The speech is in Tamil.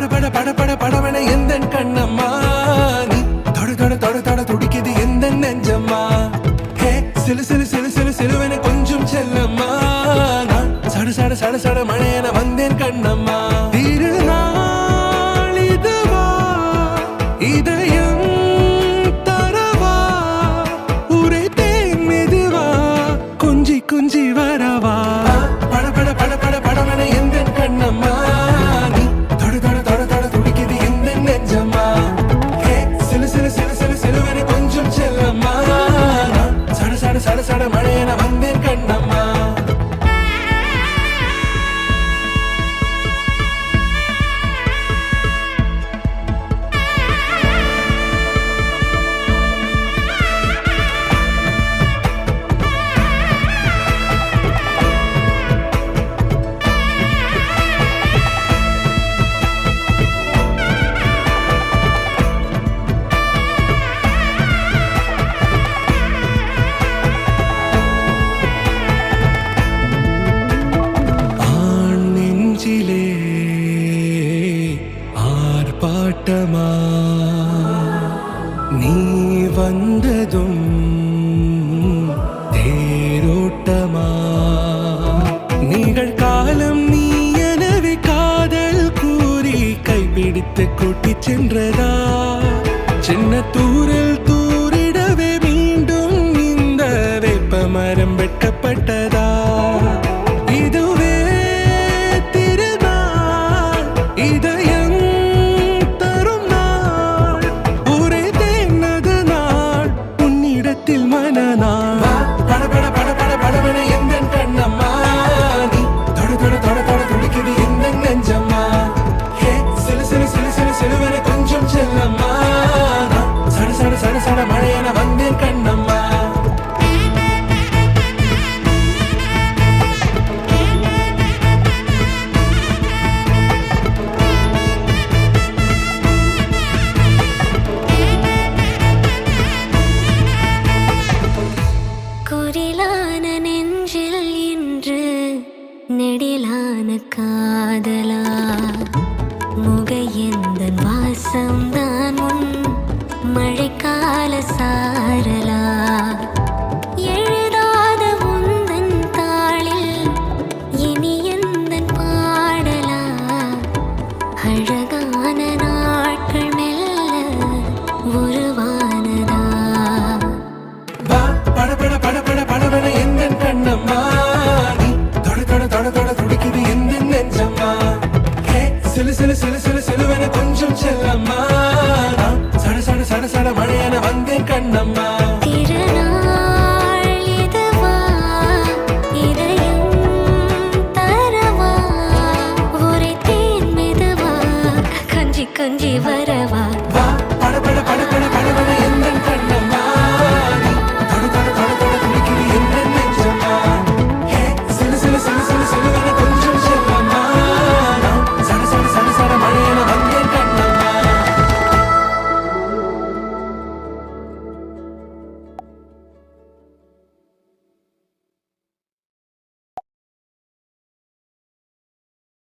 பட பட பட படவன எந்த கண்ணம்மா நீ தொட தொட தொட தொட துடிக்குது எந்த நெஞ்சம்மா ஹே சிலு சிலு சிலு சிலு சிலுவன கொஞ்சம் செல்லம்மா நான் சட சட சட சட மழையன வந்தேன் கண்ணம்மா திருநாள் இதுவா இதயம் தரவா உரைத்தேன் மெதுவா கொஞ்சி கொஞ்சி வரவா பட பட பட பட படவன எந்த கண்ணம்மா நீ தொட தொட தொட தொட துடிக்குது எந்த நெஞ்சம்மா ஹே சிலு சிலு சிலு சிலு சிலுவன கொஞ்சம் செல்லம்மா நான் சட சட சட சட மழையன வந்தேன் கண்ணம்மா ஆர்ப்பாட்டமா நீ வந்ததும் தேரோட்டமா நிகழ்காலம் நீ எனவே காதல் கூறி கைப்பிடித்து கூட்டிச் சென்றதா சின்ன தூரல் தூரிடவே மீண்டும் இந்த வேப்ப மரம் வெட்கப்பட்டதா இதுவே திருநாள் இதயம் தரும் நாள் ஒரே தேனது நாள் உன்னிடத்தில் மனநாள் பட பட பட பட படவன எந்த கண்ணம்மா நீ தொட தொட தொட தொட துடிக்குது எந்த நெஞ்சம்மா ஹே சிலு சிலு சிலு சிலு சிலுவன கொஞ்சம் செல்லம்மா நான் சட சட சட சட மழையன வந்தேன் கண்ணம்மா குரிலான நெஞ்சில் இன்று நெடிலான காதலா முக எந்த வாசம்தான் உன் மழைக்கால சாரலா எழுதாத உந்தன் தாளில் இனி எந்தன் பாடலா அழகான நாட்கள் மெல்ல உருவானதா பட பட பட பட படவன எந்த கண்ணம்மா நீ தொட தொட தொட தொட துடிக்குது எந்த நெஞ்சம்மா ஹே சிலு சிலு சிலு